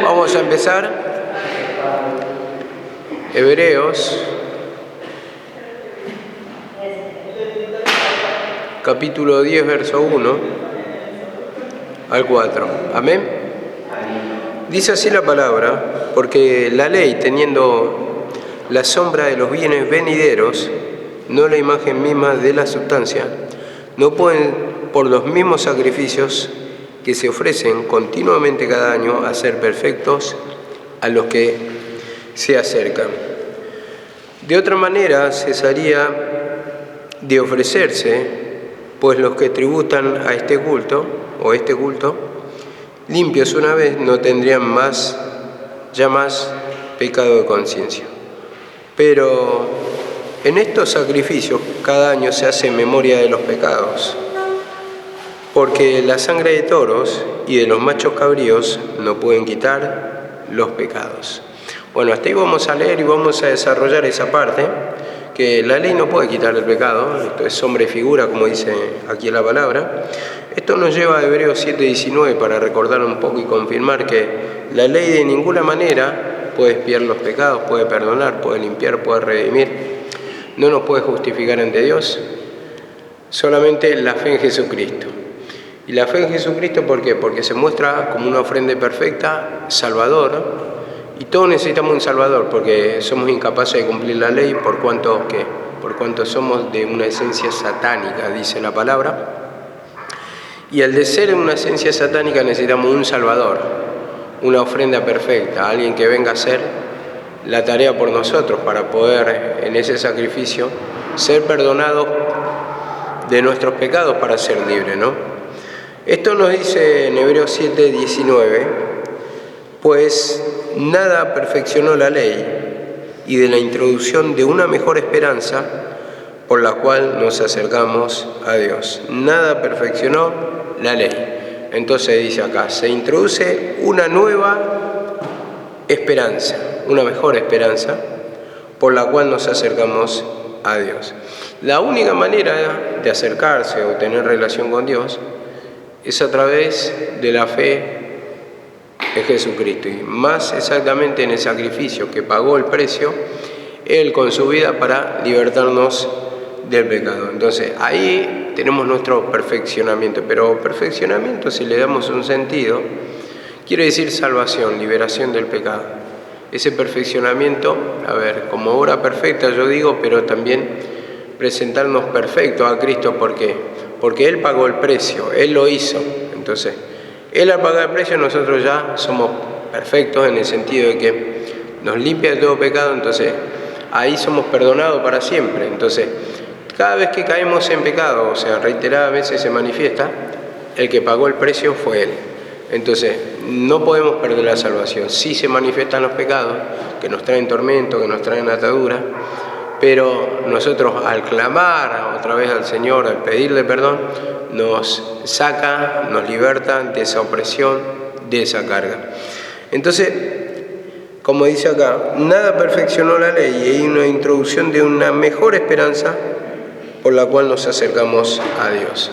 Vamos a empezar. Hebreos, capítulo 10, verso 1 al 4. Amén. Dice así la palabra: porque la ley, teniendo la sombra de los bienes venideros, no la imagen misma de la sustancia, no pueden, por los mismos sacrificios que se ofrecen continuamente cada año, hacer perfectos a los que se acercan. De otra manera cesaría de ofrecerse, pues los que tributan a este culto, limpios una vez, no tendrían ya más pecado de conciencia. Pero en estos sacrificios cada año se hace memoria de los pecados, porque la sangre de toros y de los machos cabríos no pueden quitar los pecados. Bueno, hasta ahí vamos a leer y vamos a desarrollar esa parte, que la ley no puede quitar el pecado. Esto es sombra y figura, como dice aquí la palabra. Esto nos lleva a Hebreos 7:19 para recordar un poco y confirmar que la ley de ninguna manera puede expiar los pecados, puede perdonar, puede limpiar, puede redimir. No nos puede justificar ante Dios, solamente la fe en Jesucristo. Y la fe en Jesucristo, ¿por qué? Porque se muestra como una ofrenda perfecta, salvador, y todos necesitamos un salvador, porque somos incapaces de cumplir la ley por cuanto somos de una esencia satánica, dice la palabra. Y al de ser una esencia satánica necesitamos un salvador, una ofrenda perfecta, alguien que venga a hacer la tarea por nosotros para poder en ese sacrificio ser perdonados de nuestros pecados para ser libres, ¿no? Esto nos dice en Hebreos 7:19, pues nada perfeccionó la ley, y de la introducción de una mejor esperanza por la cual nos acercamos a Dios. Nada perfeccionó la ley. Entonces dice acá, se introduce una nueva esperanza, una mejor esperanza por la cual nos acercamos a Dios. La única manera de acercarse o tener relación con Dios es a través de la fe en Jesucristo, y más exactamente en el sacrificio que pagó el precio Él con su vida para libertarnos del pecado. Entonces ahí tenemos nuestro perfeccionamiento, pero perfeccionamiento, si le damos un sentido, quiere decir salvación, liberación del pecado. Ese perfeccionamiento, como obra perfecta yo digo, pero también presentarnos perfectos a Cristo. ¿Por qué? Porque Él pagó el precio, Él lo hizo. Entonces, Él al pagar el precio, nosotros ya somos perfectos en el sentido de que nos limpia de todo pecado. Entonces, ahí somos perdonados para siempre. Entonces, cada vez que caemos en pecado, o sea, reiteradas veces se manifiesta, el que pagó el precio fue Él. Entonces, no podemos perder la salvación. Sí se manifiestan los pecados, que nos traen tormento, que nos traen atadura, pero nosotros al clamar otra vez al Señor, al pedirle perdón, nos saca, nos liberta de esa opresión, de esa carga. Entonces, como dice acá, nada perfeccionó la ley, y hay una introducción de una mejor esperanza por la cual nos acercamos a Dios.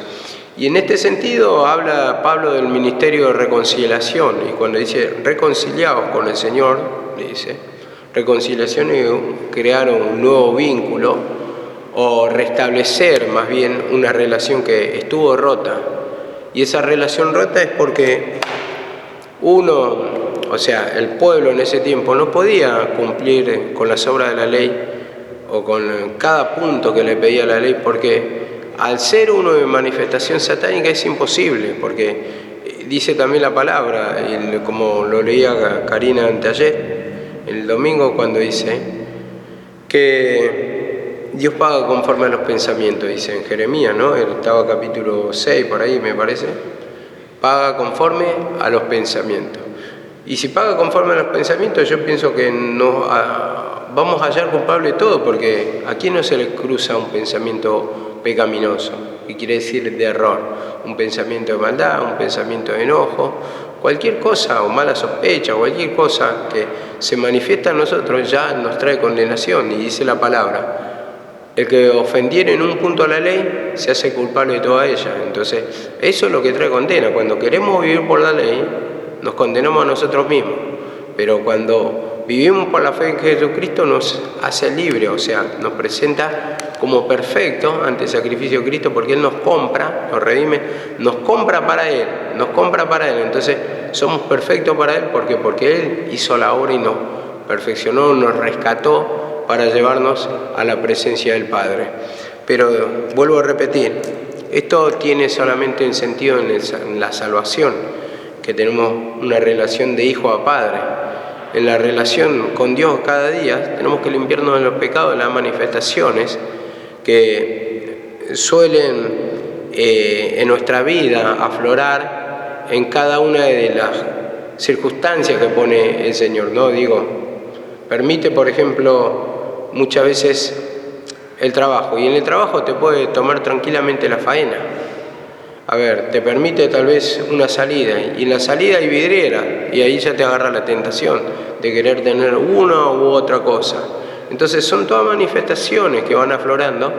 Y en este sentido habla Pablo del ministerio de reconciliación, y cuando dice reconciliados con el Señor, le dice reconciliación y crear un nuevo vínculo, o restablecer más bien una relación que estuvo rota. Y esa relación rota es porque el pueblo en ese tiempo no podía cumplir con las obras de la ley o con cada punto que le pedía la ley, porque al ser uno de manifestación satánica es imposible, porque dice también la palabra, y como lo leía Karina anteayer, el domingo, cuando dice que Dios paga conforme a los pensamientos, dice en Jeremías, ¿no? Estaba capítulo 6 por ahí, me parece. Paga conforme a los pensamientos. Y si paga conforme a los pensamientos, yo pienso que vamos a hallar culpable todo, porque ¿a quién no se le cruza un pensamiento pecaminoso? Que quiere decir de error. Un pensamiento de maldad, un pensamiento de enojo, cualquier cosa, o mala sospecha, o cualquier cosa que se manifiesta en nosotros ya nos trae condenación. Y dice la palabra, el que ofendiere en un punto a la ley se hace culpable de toda ella. Entonces, eso es lo que trae condena. Cuando queremos vivir por la ley, nos condenamos a nosotros mismos. Pero cuando vivimos por la fe en Jesucristo nos hace libre, o sea, nos presenta como perfecto ante el sacrificio de Cristo, porque Él nos compra, nos redime, nos compra para Él. Entonces somos perfectos para Él porque Él hizo la obra y nos perfeccionó, nos rescató para llevarnos a la presencia del Padre. Pero vuelvo a repetir, esto tiene solamente un sentido en la salvación, que tenemos una relación de hijo a padre. En la relación con Dios cada día tenemos que limpiarnos de los pecados, de las manifestaciones que suelen en nuestra vida aflorar en cada una de las circunstancias que pone el Señor, ¿no? Permite, por ejemplo, muchas veces el trabajo, y en el trabajo te puede tomar tranquilamente la faena. Te permite tal vez una salida, y en la salida hay vidriera, y ahí ya te agarra la tentación de querer tener una u otra cosa. Entonces son todas manifestaciones que van aflorando,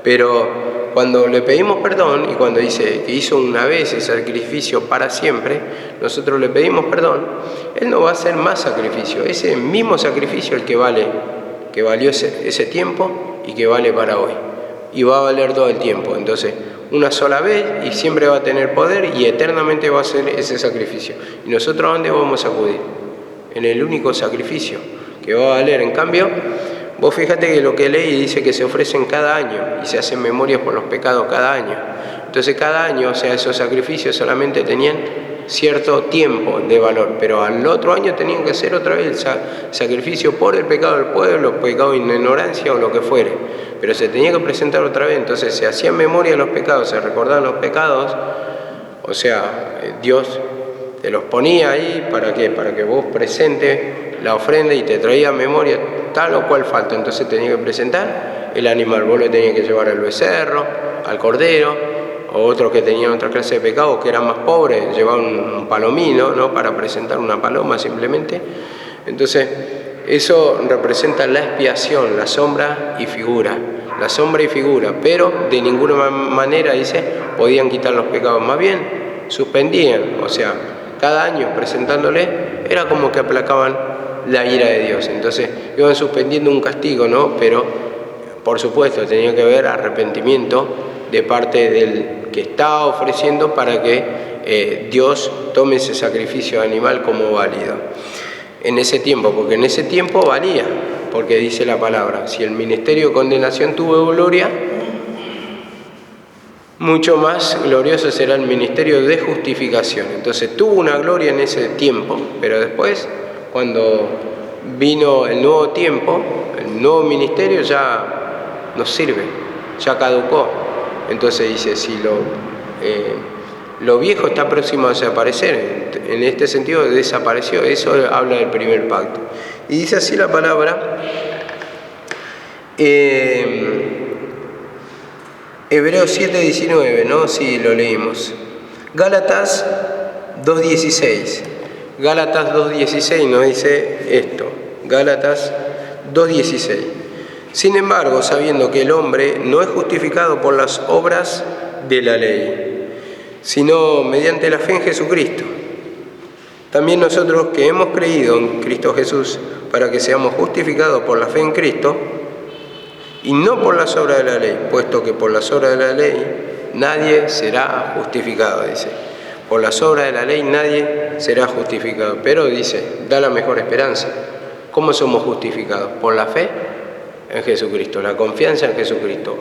pero cuando le pedimos perdón, y cuando dice que hizo una vez ese sacrificio para siempre, nosotros le pedimos perdón, Él no va a hacer más sacrificio, ese mismo sacrificio el que valió ese tiempo y que vale para hoy, y va a valer todo el tiempo. Entonces, una sola vez y siempre va a tener poder y eternamente va a ser ese sacrificio. ¿Y nosotros a dónde vamos a acudir? En el único sacrificio que va a valer. En cambio, vos fíjate que lo que leí dice que se ofrecen cada año y se hacen memorias por los pecados cada año. Entonces cada año, o sea, esos sacrificios solamente tenían cierto tiempo de valor, pero al otro año tenían que hacer otra vez el sacrificio por el pecado del pueblo, pecado de ignorancia o lo que fuere, pero se tenía que presentar otra vez. Entonces se hacían memoria de los pecados, se recordaban los pecados, o sea, Dios te los ponía ahí, ¿para qué? Para que vos presentes la ofrenda y te traía memoria tal o cual falta. Entonces tenía que presentar el animal, vos le tenías que llevar al becerro, al cordero, o otros que tenían otra clase de pecados que eran más pobres, llevaban un palomino, ¿no? Para presentar una paloma simplemente. Entonces, eso representa la expiación, la sombra y figura, pero de ninguna manera, dice, podían quitar los pecados, más bien suspendían, o sea, cada año presentándole, era como que aplacaban la ira de Dios. Entonces, iban suspendiendo un castigo, ¿no? Pero, por supuesto, tenía que haber arrepentimiento de parte del que está ofreciendo para que Dios tome ese sacrificio animal como válido. En ese tiempo, porque en ese tiempo valía, porque dice la palabra, si el ministerio de condenación tuvo gloria, mucho más glorioso será el ministerio de justificación. Entonces tuvo una gloria en ese tiempo, pero después, cuando vino el nuevo tiempo, el nuevo ministerio ya no sirve, ya caducó. Entonces dice, si lo viejo está próximo a desaparecer, en este sentido desapareció, eso habla del primer pacto. Y dice así la palabra, Hebreos 7:19, ¿no? Sí, lo leímos. Gálatas 2:16. Gálatas 2:16 nos dice esto. Gálatas 2:16. Sin embargo, sabiendo que el hombre no es justificado por las obras de la ley, sino mediante la fe en Jesucristo, también nosotros que hemos creído en Cristo Jesús, para que seamos justificados por la fe en Cristo, y no por las obras de la ley, puesto que por las obras de la ley nadie será justificado, dice. Por las obras de la ley nadie será justificado, pero dice, da la mejor esperanza. ¿Cómo somos justificados? Por la fe en Jesucristo, la confianza en Jesucristo.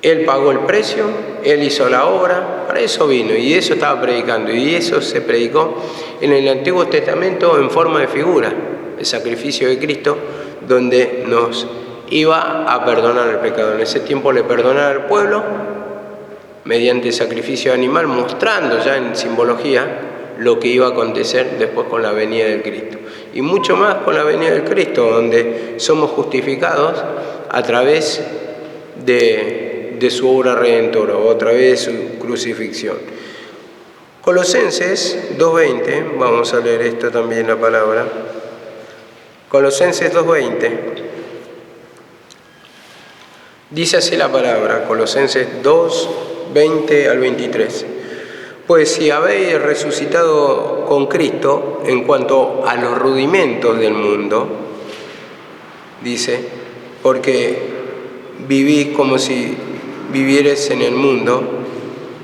Él pagó el precio, Él hizo la obra, para eso vino, y eso estaba predicando, y eso se predicó en el Antiguo Testamento en forma de figura, el sacrificio de Cristo, donde nos iba a perdonar el pecado. En ese tiempo le perdonaba al pueblo mediante sacrificio animal, mostrando ya en simbología lo que iba a acontecer después con la venida del Cristo. Y mucho más con la venida del Cristo, donde somos justificados a través de su obra redentora o a través de su crucifixión. Colosenses 2:20, vamos a leer esto también la palabra. Colosenses 2:20. Dice así la palabra, Colosenses 2:20 al 23. Pues si habéis resucitado con Cristo en cuanto a los rudimentos del mundo, dice, porque vivís como si vivierais en el mundo,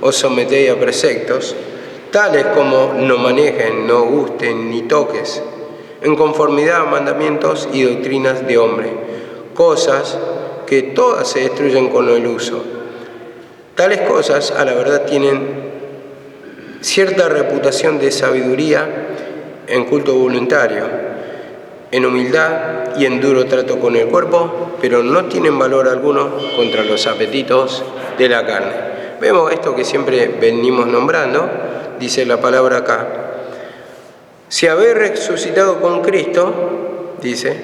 os sometéis a preceptos, tales como no manejen, no gusten ni toques, en conformidad a mandamientos y doctrinas de hombre, cosas que todas se destruyen con el uso. Tales cosas, a la verdad, tienen cierta reputación de sabiduría en culto voluntario, en humildad y en duro trato con el cuerpo, pero no tienen valor alguno contra los apetitos de la carne. Vemos esto que siempre venimos nombrando, dice la palabra acá. Si habéis resucitado con Cristo, dice,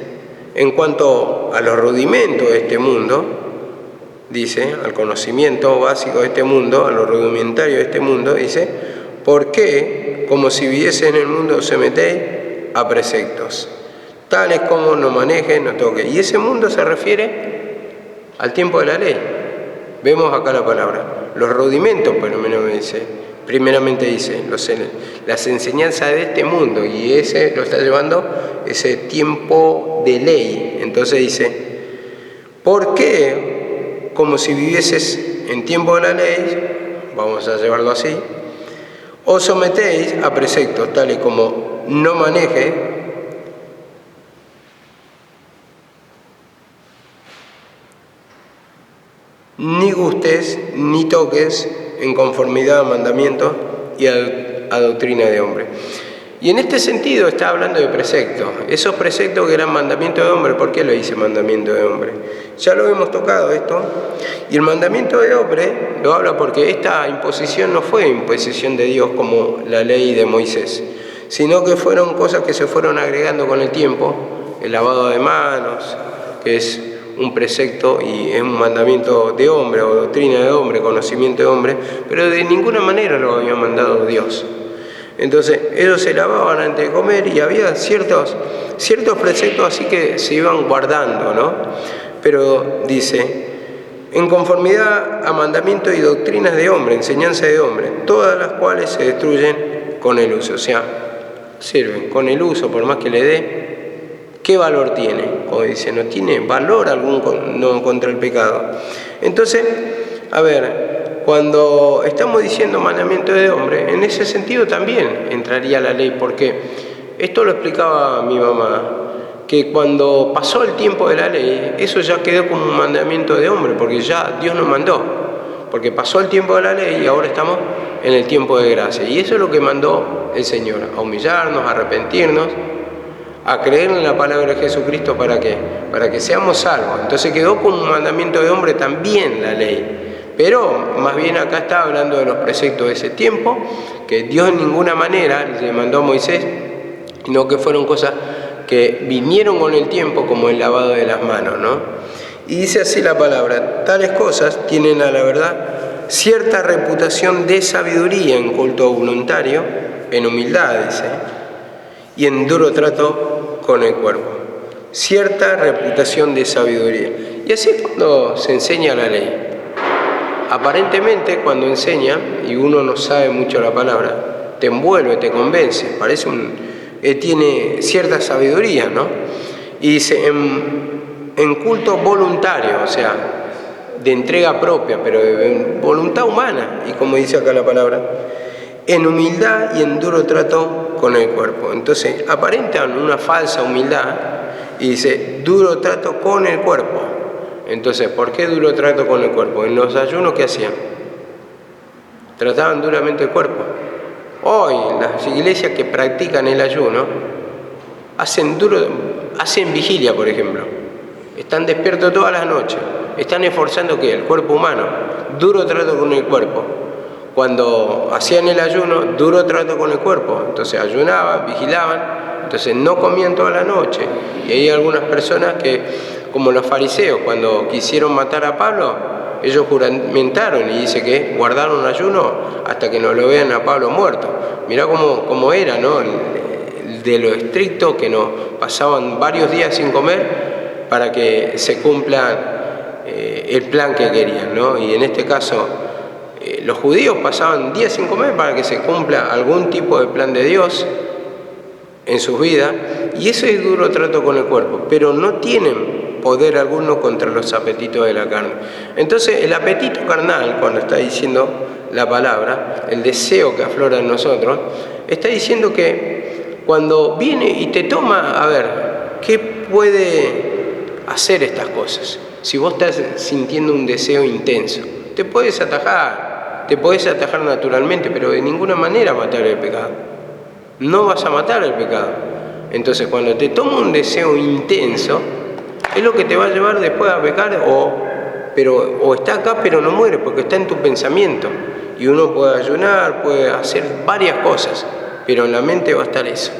en cuanto a los rudimentos de este mundo, dice, al conocimiento básico de este mundo, a lo rudimentario de este mundo, dice, ¿por qué, como si viviese en el mundo, os sometéis a preceptos, tales como no maneje, no toque? Y ese mundo se refiere al tiempo de la ley. Vemos acá la palabra. Los rudimentos, por lo menos dice, primeramente dice, las enseñanzas de este mundo, y ese lo está llevando ese tiempo de ley. Entonces dice, ¿por qué, como si vivieses en tiempo de la ley, vamos a llevarlo así, os sometéis a preceptos tales como no maneje, ni gustes, ni toques, en conformidad a mandamientos y a doctrina de hombre? Y en este sentido está hablando de preceptos. Esos preceptos que eran mandamientos de hombre, ¿por qué lo dice mandamiento de hombre? Ya lo hemos tocado esto. Y el mandamiento de hombre lo habla porque esta imposición no fue imposición de Dios como la ley de Moisés, sino que fueron cosas que se fueron agregando con el tiempo. El lavado de manos, que es un precepto y es un mandamiento de hombre o doctrina de hombre, conocimiento de hombre, pero de ninguna manera lo había mandado Dios. Entonces ellos se lavaban antes de comer y había ciertos preceptos así que se iban guardando, ¿no? Pero dice, en conformidad a mandamientos y doctrinas de hombre, enseñanza de hombre, todas las cuales se destruyen con el uso. O sea, sirven con el uso, por más que le dé, ¿qué valor tiene? Como dice, no tiene valor alguno contra el pecado. Entonces, a ver, cuando estamos diciendo mandamiento de hombre, en ese sentido también entraría la ley, porque esto lo explicaba mi mamá, que cuando pasó el tiempo de la ley, eso ya quedó como un mandamiento de hombre, porque ya Dios nos mandó, porque pasó el tiempo de la ley y ahora estamos en el tiempo de gracia. Y eso es lo que mandó el Señor, a humillarnos, a arrepentirnos, a creer en la palabra de Jesucristo. ¿Para qué? Para que seamos salvos. Entonces quedó como un mandamiento de hombre también la ley. Pero más bien acá está hablando de los preceptos de ese tiempo, que Dios en ninguna manera le mandó a Moisés, sino que fueron cosas que vinieron con el tiempo, como el lavado de las manos, ¿no? Y dice así la palabra, tales cosas tienen a la verdad cierta reputación de sabiduría en culto voluntario, en humildad, dice, y en duro trato con el cuerpo. Cierta reputación de sabiduría. Y así es cuando se enseña la ley. Aparentemente, cuando enseña, y uno no sabe mucho la palabra, te envuelve, te convence, parece tiene cierta sabiduría, ¿no? Y dice, en culto voluntario, o sea, de entrega propia, pero de voluntad humana, y como dice acá la palabra, en humildad y en duro trato con el cuerpo. Entonces, aparentan una falsa humildad, y dice, duro trato con el cuerpo. Entonces, ¿por qué duro trato con el cuerpo? En los ayunos, ¿qué hacían? Trataban duramente el cuerpo. Hoy, las iglesias que practican el ayuno, hacen vigilia, por ejemplo. Están despiertos todas las noches. Están esforzando, ¿qué? El cuerpo humano. Duro trato con el cuerpo. Cuando hacían el ayuno, duro trato con el cuerpo. Entonces, ayunaban, vigilaban. Entonces, no comían toda la noche. Y hay algunas personas que, como los fariseos, cuando quisieron matar a Pablo, ellos juramentaron y dice que guardaron ayuno hasta que no lo vean a Pablo muerto. Mirá cómo era, ¿no? De lo estricto, que nos pasaban varios días sin comer para que se cumpla el plan que querían, ¿no? Y en este caso, Los judíos pasaban días sin comer para que se cumpla algún tipo de plan de Dios en sus vidas, y eso es duro trato con el cuerpo, pero no tienen poder alguno contra los apetitos de la carne. Entonces el apetito carnal, cuando está diciendo la palabra, el deseo que aflora en nosotros, está diciendo que cuando viene y te toma, a ver, ¿qué puede hacer estas cosas? Si vos estás sintiendo un deseo intenso, te puedes atajar naturalmente, pero de ninguna manera matar el pecado. No vas a matar el pecado. Entonces, cuando te toma un deseo intenso, es lo que te va a llevar después a pecar, o está acá pero no muere, porque está en tu pensamiento. Y uno puede ayunar, puede hacer varias cosas, pero en la mente va a estar eso.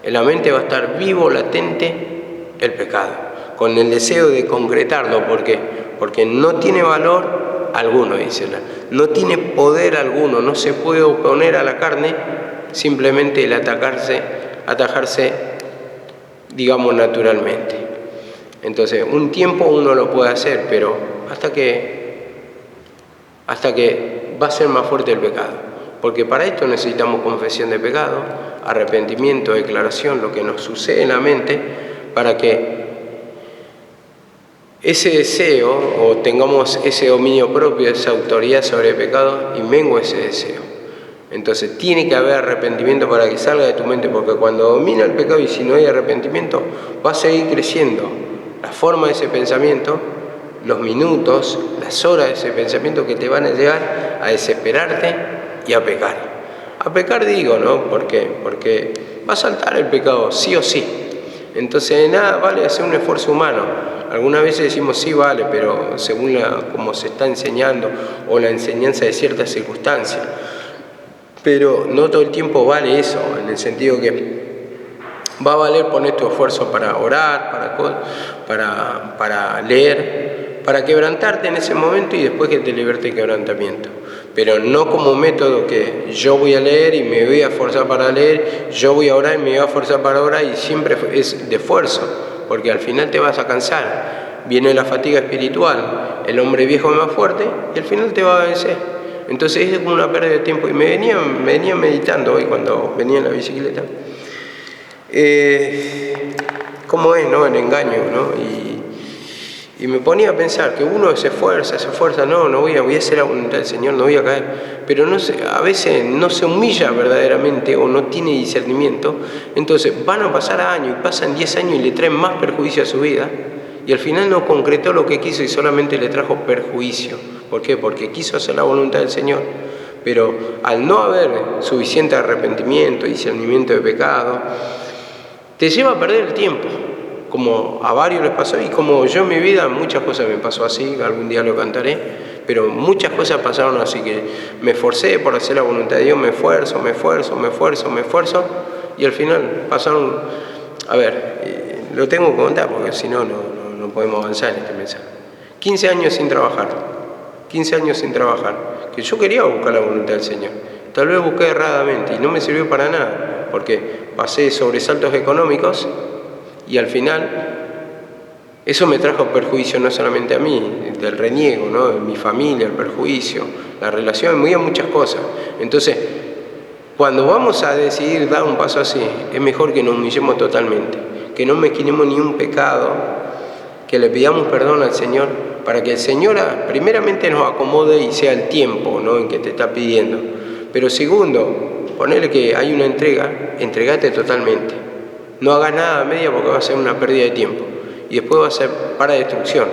En la mente va a estar vivo, latente, el pecado, con el deseo de concretarlo. ¿Por qué? Porque no tiene valor alguno, dice no tiene poder alguno, no se puede oponer a la carne, simplemente el atajarse, digamos, naturalmente. Entonces, un tiempo uno lo puede hacer, pero hasta que va a ser más fuerte el pecado. Porque para esto necesitamos confesión de pecado, arrepentimiento, declaración, lo que nos sucede en la mente, para que ese deseo, o tengamos ese dominio propio, esa autoridad sobre el pecado, y mengue ese deseo. Entonces tiene que haber arrepentimiento para que salga de tu mente, porque cuando domina el pecado y si no hay arrepentimiento, va a seguir creciendo la forma de ese pensamiento, los minutos, las horas de ese pensamiento que te van a llevar a desesperarte y a pecar. A pecar digo, ¿no? ¿Por qué? Porque va a saltar el pecado, sí o sí. Entonces de nada vale hacer un esfuerzo humano. Algunas veces decimos sí vale, pero según como se está enseñando o la enseñanza de ciertas circunstancias. Pero no todo el tiempo vale eso, en el sentido que va a valer poner tu esfuerzo para orar, para leer, para quebrantarte en ese momento y después que te liberte el quebrantamiento. Pero no como método que yo voy a leer y me voy a esforzar para leer, yo voy a orar y me voy a esforzar para orar, y siempre es de esfuerzo, porque al final te vas a cansar. Viene la fatiga espiritual, el hombre viejo es más fuerte y al final te va a vencer. Entonces es como una pérdida de tiempo. Y me venía meditando hoy cuando venía en la bicicleta, cómo es, ¿no?, el engaño, ¿no? Y me ponía a pensar que uno se esfuerza, no voy a hacer la voluntad del Señor, no voy a caer. Pero a veces no se humilla verdaderamente o no tiene discernimiento. Entonces van a pasar años y pasan 10 años y le traen más perjuicio a su vida. Y al final no concretó lo que quiso y solamente le trajo perjuicio. ¿Por qué? Porque quiso hacer la voluntad del Señor. Pero al no haber suficiente arrepentimiento, discernimiento de pecado, te lleva a perder el tiempo. Como a varios les pasó, y como yo en mi vida, muchas cosas me pasó así, algún día lo cantaré, pero muchas cosas pasaron así, que me esforcé por hacer la voluntad de Dios, me esfuerzo, y al final pasaron, a ver, lo tengo que contar porque si no, no podemos avanzar en este mensaje. 15 años sin trabajar, que yo quería buscar la voluntad del Señor, tal vez busqué erradamente y no me sirvió para nada, porque pasé sobresaltos económicos y al final eso me trajo perjuicio no solamente a mí, del reniego, ¿no?, de mi familia, el perjuicio, la relación, muchas cosas. Entonces, cuando vamos a decidir dar un paso así, es mejor que nos humillemos totalmente, que no mezquinemos ni un pecado, que le pidamos perdón al Señor, para que el Señor primeramente nos acomode y sea el tiempo, ¿no?, en que te está pidiendo. Pero segundo, ponerle que hay una entrega, entregate totalmente. No hagas nada a media porque va a ser una pérdida de tiempo y después va a ser para destrucción.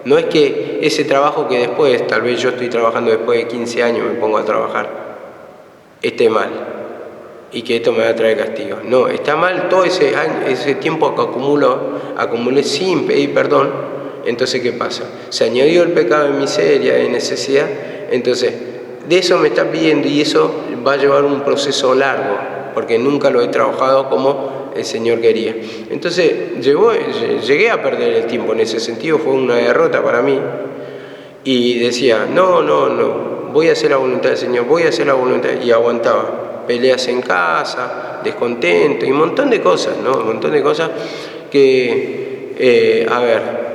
No es que ese trabajo que después, tal vez yo estoy trabajando después de 15 años, me pongo a trabajar, esté mal y que esto me va a traer castigo. No, está mal todo ese tiempo que acumulé sin pedir perdón. Entonces, ¿qué pasa? Se añadió el pecado de miseria, de necesidad. Entonces, de eso me está pidiendo y eso va a llevar un proceso largo, porque nunca lo he trabajado como el Señor quería. Entonces llegué a perder el tiempo, en ese sentido fue una derrota para mí, y decía, no, voy a hacer la voluntad del Señor, y aguantaba peleas en casa, descontento y un montón de cosas, ¿no? Un montón de cosas que,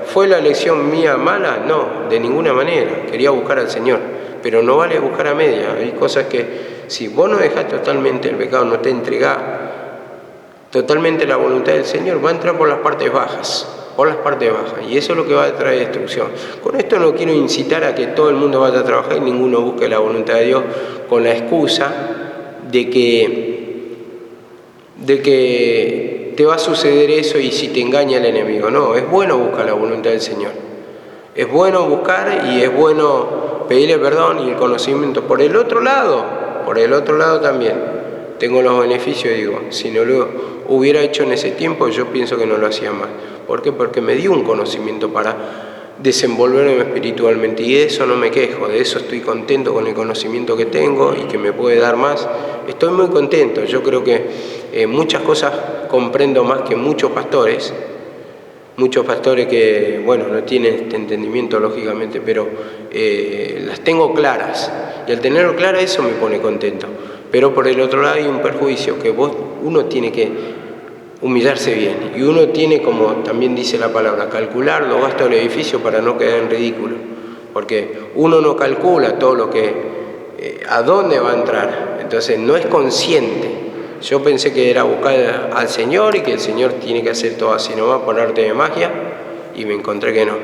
¿fue la elección mía mala? No, de ninguna manera, quería buscar al Señor, pero no vale buscar a media. Hay cosas que si vos no dejás totalmente el pecado, no te entregás totalmente la voluntad del Señor, va a entrar por las partes bajas, y eso es lo que va a traer destrucción. Con esto no quiero incitar a que todo el mundo vaya a trabajar y ninguno busque la voluntad de Dios con la excusa de que te va a suceder eso y si te engaña el enemigo. No, es bueno buscar la voluntad del Señor. Es bueno buscar y es bueno pedirle perdón y el conocimiento. Por el otro lado también tengo los beneficios, digo, si no lo hubiera hecho en ese tiempo, yo pienso que no lo hacía más. ¿Por qué? Porque me dio un conocimiento para desenvolverme espiritualmente y de eso no me quejo, de eso estoy contento con el conocimiento que tengo y que me puede dar más. Estoy muy contento, yo creo que muchas cosas comprendo más que muchos pastores que, bueno, no tienen este entendimiento lógicamente, pero las tengo claras y al tenerlo claras eso me pone contento. Pero por el otro lado hay un perjuicio, que uno tiene que humillarse bien y uno tiene, como también dice la palabra, calcular los gastos del edificio para no quedar en ridículo, porque uno no calcula todo lo que, a dónde va a entrar, entonces no es consciente. Yo pensé que era buscar al Señor y que el Señor tiene que hacer todo así nomás por arte de magia y me encontré que no.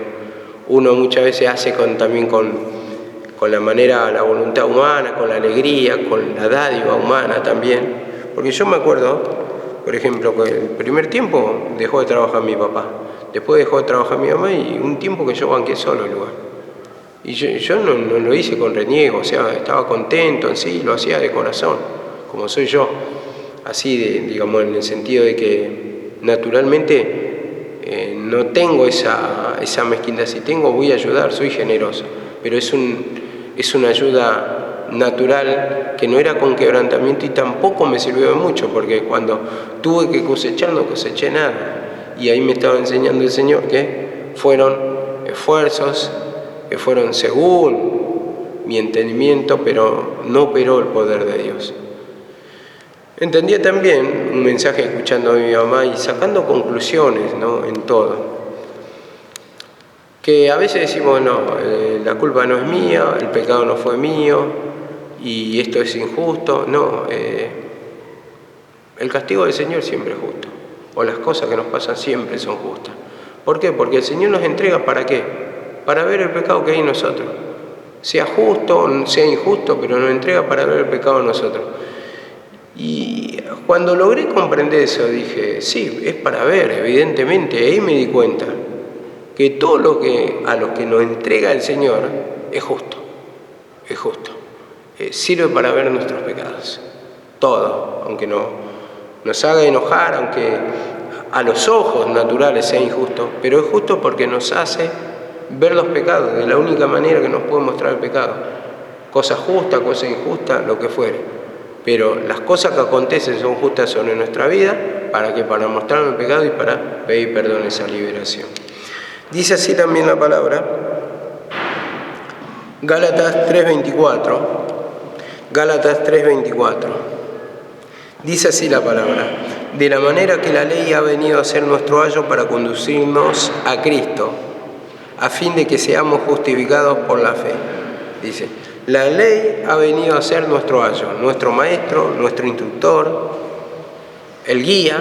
Uno muchas veces hace también con la manera, la voluntad humana, con la alegría, con la dádiva humana también, porque yo me acuerdo, por ejemplo, que el primer tiempo dejó de trabajar mi papá, después dejó de trabajar mi mamá y un tiempo que yo banqué solo el lugar. Y yo no lo hice con reniego, o sea, estaba contento en sí, lo hacía de corazón, como soy yo, así digamos, en el sentido de que naturalmente no tengo esa mezquindad, si tengo voy a ayudar, soy generoso, pero es una ayuda natural que no era con quebrantamiento y tampoco me sirvió de mucho, porque cuando tuve que cosechar no coseché nada y ahí me estaba enseñando el Señor que fueron esfuerzos que fueron según mi entendimiento, pero no operó el poder de Dios. Entendía también un mensaje escuchando a mi mamá y sacando conclusiones, ¿no?, en todo, que a veces decimos, no, la culpa no es mía, el pecado no fue mío y esto es injusto. No, el castigo del Señor siempre es justo, o las cosas que nos pasan siempre son justas. ¿Por qué? Porque el Señor nos entrega ¿para qué? Para ver el pecado que hay en nosotros, sea justo o sea injusto, pero nos entrega para ver el pecado en nosotros. Y cuando logré comprender eso dije, sí, es para ver, evidentemente. Ahí me di cuenta que todo a lo que nos entrega el Señor es justo, sirve para ver nuestros pecados, todo, aunque nos haga enojar, aunque a los ojos naturales sea injusto, pero es justo porque nos hace ver los pecados de la única manera que nos puede mostrar el pecado, cosa justa, cosa injusta, lo que fuere. Pero las cosas que acontecen son justas sobre nuestra vida, ¿para qué? Para mostrar el pecado y para pedir perdón, esa liberación. Dice así también la palabra, Gálatas 3:24, dice así la palabra, de la manera que la ley ha venido a ser nuestro ayo para conducirnos a Cristo, a fin de que seamos justificados por la fe. Dice, la ley ha venido a ser nuestro ayo, nuestro maestro, nuestro instructor, el guía,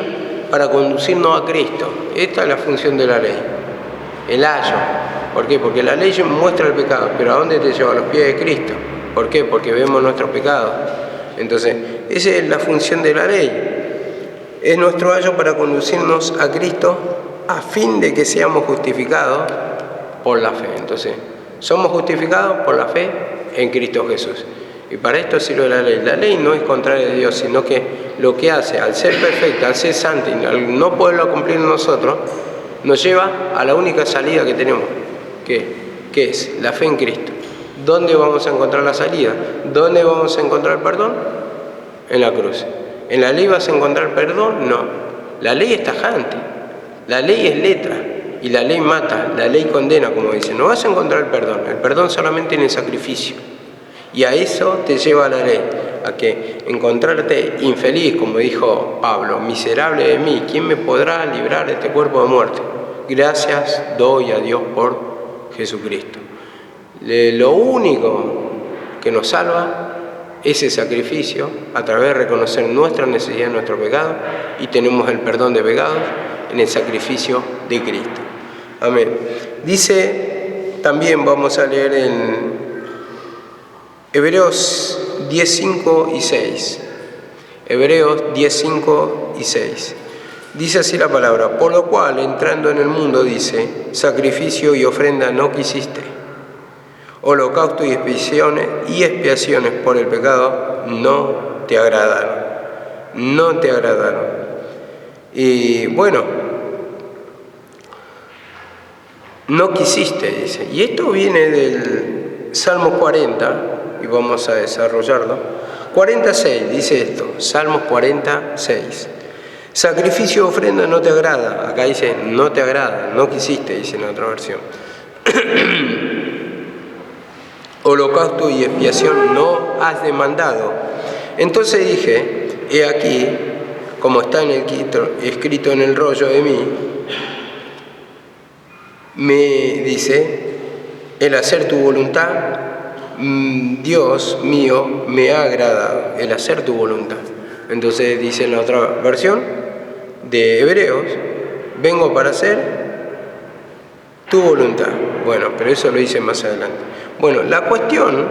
para conducirnos a Cristo. Esta es la función de la ley, el ayo. ¿Por qué? Porque la ley muestra el pecado, pero ¿a dónde te lleva? A los pies de Cristo. ¿Por qué? Porque vemos nuestros pecados. Entonces, esa es la función de la ley. Es nuestro ayo para conducirnos a Cristo a fin de que seamos justificados por la fe. Entonces, somos justificados por la fe en Cristo Jesús. Y para esto sirve la ley. La ley no es contraria de Dios, sino que lo que hace, al ser perfecta, al ser santa y al no poderlo cumplir nosotros, nos lleva a la única salida que tenemos, que es la fe en Cristo. ¿Dónde vamos a encontrar la salida? ¿Dónde vamos a encontrar el perdón? En la cruz. ¿En la ley vas a encontrar perdón? No. La ley es tajante. La ley es letra. Y la ley mata, la ley condena, como dice. No vas a encontrar el perdón solamente en el sacrificio. Y a eso te lleva la ley, a que encontrarte infeliz, como dijo Pablo, miserable de mí, ¿quién me podrá librar de este cuerpo de muerte? Gracias doy a Dios por Jesucristo. Lo único que nos salva, ese sacrificio, a través de reconocer nuestra necesidad, nuestro pecado, y tenemos el perdón de pecados en el sacrificio de Cristo. Amén. Dice, también vamos a leer en Hebreos 10, 5 y 6. Hebreos 10, 5 y 6. Dice así la palabra: por lo cual, entrando en el mundo, dice, sacrificio y ofrenda no quisiste, holocausto y expiaciones por el pecado no te agradaron. No te agradaron. Y bueno, no quisiste, dice. Y esto viene del Salmo 40, y vamos a desarrollarlo. 46, dice esto, Salmos 46. Sacrificio, ofrenda no te agrada. Acá dice, no te agrada, no quisiste, dice en otra versión. Holocausto y expiación no has demandado. Entonces dije, he aquí, como está escrito en el rollo de mí, me dice, el hacer tu voluntad, Dios mío, me ha agradado, el hacer tu voluntad. Entonces dice en la otra versión de Hebreos, vengo para hacer tu voluntad. Bueno, pero eso lo dice más adelante. Bueno, la cuestión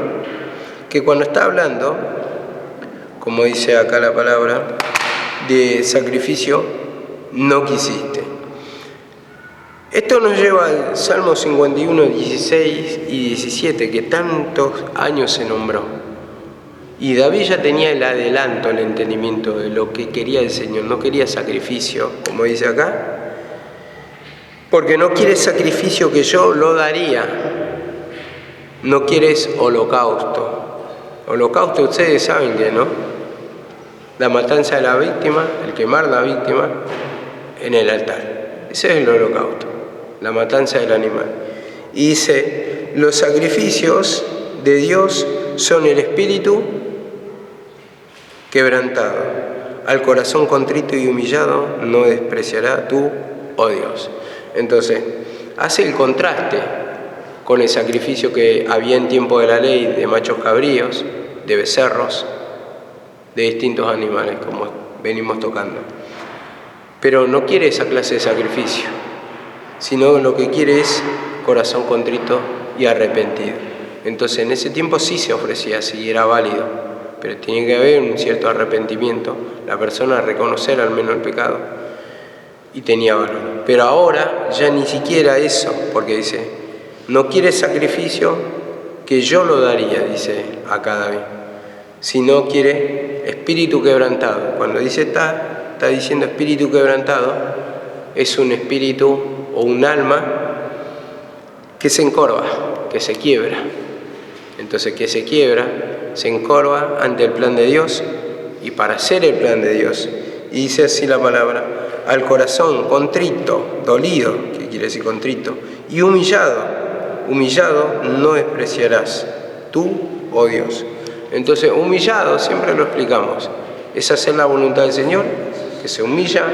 que cuando está hablando, como dice acá la palabra, de sacrificio, no quisiste. Esto nos lleva al Salmo 51, 16 y 17, que tantos años se nombró. Y David ya tenía el adelanto, el entendimiento de lo que quería el Señor. No quería sacrificio, como dice acá, porque no quieres sacrificio que yo lo daría. No quieres holocausto. Holocausto ustedes saben que, ¿no? La matanza de la víctima, el quemar la víctima en el altar. Ese es el holocausto, la matanza del animal. Y dice, los sacrificios de Dios son el espíritu quebrantado. Al corazón contrito y humillado no despreciará tú, oh Dios. Entonces, hace el contraste con el sacrificio que había en tiempo de la ley de machos cabríos, de becerros, de distintos animales, como venimos tocando. Pero no quiere esa clase de sacrificio, sino lo que quiere es corazón contrito y arrepentido. Entonces, en ese tiempo sí se ofrecía así, era válido, pero tiene que haber un cierto arrepentimiento, la persona reconocer al menos el pecado, y tenía valor. Pero ahora ya ni siquiera eso, porque dice, no quiere sacrificio que yo lo daría, dice acá David, sino quiere espíritu quebrantado. Cuando dice está diciendo espíritu quebrantado, es un espíritu o un alma que se encorva, que se quiebra. Entonces, que se quiebra, se encorva ante el plan de Dios y para hacer el plan de Dios. Y dice así la palabra, al corazón contrito, dolido, ¿qué quiere decir contrito? Y humillado no despreciarás tú, oh Dios. Entonces, humillado, siempre lo explicamos, es hacer la voluntad del Señor, que se humilla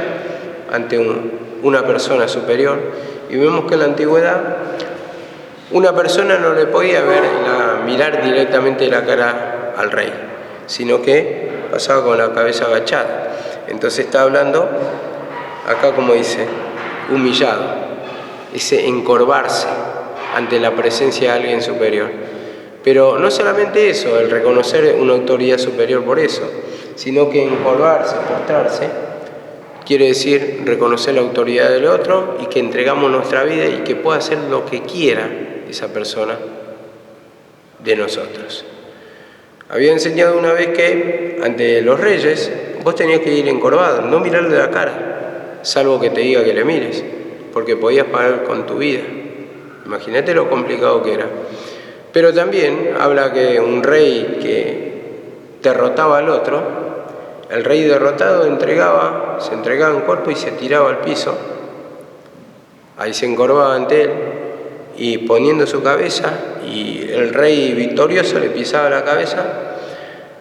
ante una persona superior. Y vemos que en la antigüedad una persona no le podía mirar directamente la cara al rey, sino que pasaba con la cabeza agachada. Entonces está hablando, acá como dice, humillado, ese encorvarse ante la presencia de alguien superior. Pero no solamente eso, el reconocer una autoridad superior por eso, sino que encorvarse, postrarse, quiere decir reconocer la autoridad del otro y que entregamos nuestra vida y que pueda hacer lo que quiera esa persona de nosotros. Había enseñado una vez que ante los reyes vos tenías que ir encorvado, no mirarle la cara, salvo que te diga que le mires, porque podías pagar con tu vida. Imagínate lo complicado que era. Pero también habla que un rey que derrotaba al otro, el rey derrotado se entregaba en cuerpo y se tiraba al piso. Ahí se encorvaba ante él y poniendo su cabeza, y el rey victorioso le pisaba la cabeza,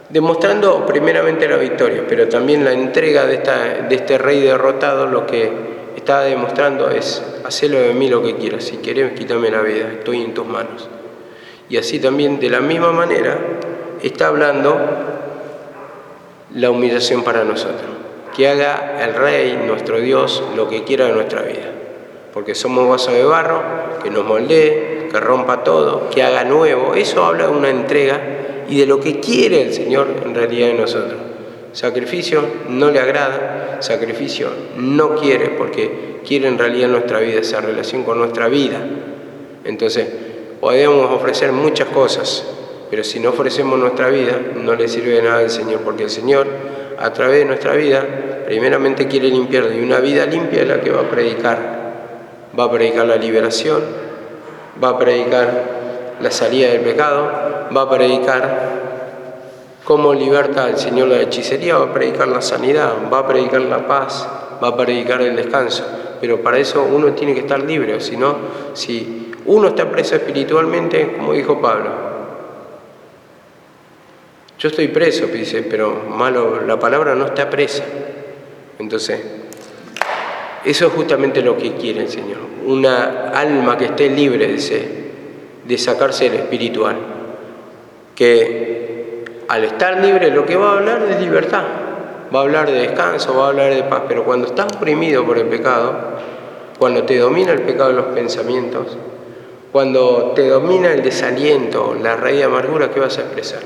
demostrando primeramente la victoria, pero también la entrega de este rey derrotado. Lo que estaba demostrando es, hacelo de mí lo que quieras, si querés quítame la vida, estoy en tus manos. Y así también, de la misma manera, está hablando la humillación para nosotros. Que haga el Rey, nuestro Dios, lo que quiera de nuestra vida. Porque somos vasos de barro, que nos moldee, que rompa todo, que haga nuevo. Eso habla de una entrega y de lo que quiere el Señor en realidad de nosotros. Sacrificio no le agrada, sacrificio no quiere, porque quiere en realidad en nuestra vida esa relación con nuestra vida. Entonces, podemos ofrecer muchas cosas, pero si no ofrecemos nuestra vida, no le sirve de nada al Señor, porque el Señor, a través de nuestra vida, primeramente quiere limpiar, y una vida limpia es la que va a predicar. Va a predicar la liberación, va a predicar la salida del pecado, va a predicar cómo liberta el Señor la hechicería, va a predicar la sanidad, va a predicar la paz, va a predicar el descanso. Pero para eso uno tiene que estar libre, o si no, si uno está preso espiritualmente, como dijo Pablo, yo estoy preso, dice, pero malo, la palabra no está presa. Entonces, eso es justamente lo que quiere el Señor, una alma que esté libre de sacarse el espiritual, que al estar libre lo que va a hablar es libertad, va a hablar de descanso, va a hablar de paz, pero cuando estás oprimido por el pecado, cuando te domina el pecado de los pensamientos, cuando te domina el desaliento, la raíz de amargura, ¿qué vas a expresar?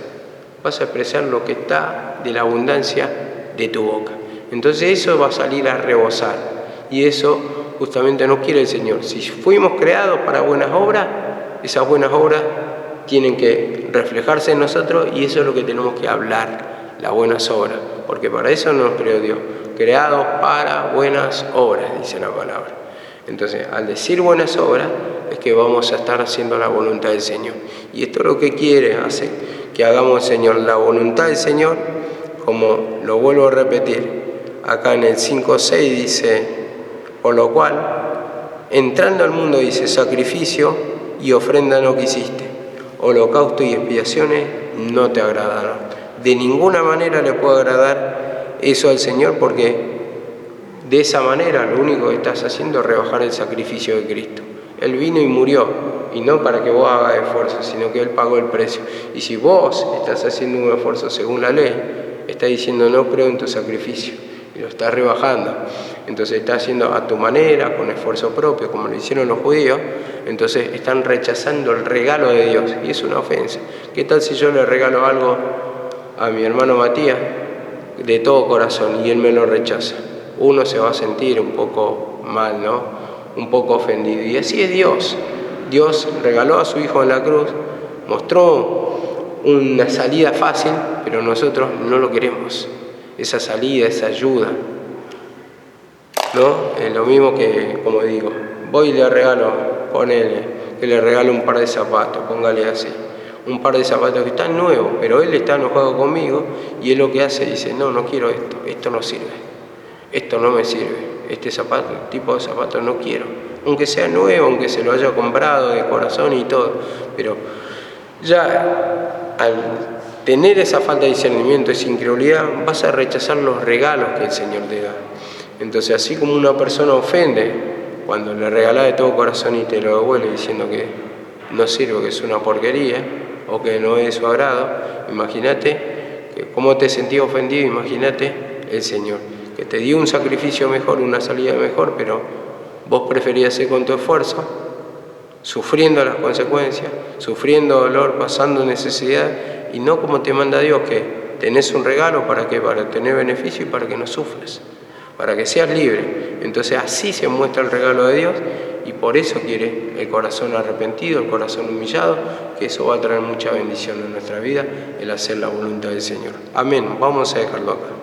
Vas a expresar lo que está de la abundancia de tu boca. Entonces eso va a salir a rebosar. Y eso justamente no quiere el Señor. Si fuimos creados para buenas obras, esas buenas obras tienen que reflejarse en nosotros y eso es lo que tenemos que hablar, las buenas obras. Porque para eso nos creó Dios. Creados para buenas obras, dice la palabra. Entonces, al decir buenas obras, es que vamos a estar haciendo la voluntad del Señor. Y esto es lo que quiere hacer, que hagamos, Señor, la voluntad del Señor, como lo vuelvo a repetir. Acá en el 5:6 dice, por lo cual, entrando al mundo, dice, sacrificio y ofrenda no quisiste, holocausto y expiaciones no te agradaron. De ninguna manera le puede agradar eso al Señor, porque de esa manera lo único que estás haciendo es rebajar el sacrificio de Cristo. Él vino y murió, y no para que vos hagas esfuerzo, sino que Él pagó el precio. Y si vos estás haciendo un esfuerzo según la ley, estás diciendo no creo en tu sacrificio, y lo estás rebajando. Entonces estás haciendo a tu manera, con esfuerzo propio, como lo hicieron los judíos. Entonces están rechazando el regalo de Dios, y es una ofensa. ¿Qué tal si yo le regalo algo a mi hermano Matías de todo corazón y él me lo rechaza? Uno se va a sentir un poco mal, ¿no? Un poco ofendido. Y así es Dios. Dios regaló a su Hijo en la cruz, mostró una salida fácil, pero nosotros no lo queremos. Esa salida, esa ayuda, ¿no? Es lo mismo que, como digo, voy y le regalo, ponele, que le regalo un par de zapatos, póngale así. Un par de zapatos que están nuevos, pero él está enojado conmigo y él lo que hace, dice, no quiero esto, esto no sirve. Esto no me sirve, este zapato, el tipo de zapato no quiero, aunque sea nuevo, aunque se lo haya comprado de corazón y todo, pero ya al tener esa falta de discernimiento, esa incredulidad, vas a rechazar los regalos que el Señor te da. Entonces, así como una persona ofende cuando le regala de todo corazón y te lo devuelve diciendo que no sirve, que es una porquería o que no es de su agrado, imagínate cómo te sentías ofendido, imagínate el Señor, que te dio un sacrificio mejor, una salida mejor, pero vos preferías hacer con tu esfuerzo, sufriendo las consecuencias, sufriendo dolor, pasando necesidad, y no como te manda Dios, que tenés un regalo para tener beneficio y para que no sufras, para que seas libre. Entonces así se muestra el regalo de Dios, y por eso quiere el corazón arrepentido, el corazón humillado, que eso va a traer mucha bendición en nuestra vida, el hacer la voluntad del Señor. Amén. Vamos a dejarlo acá.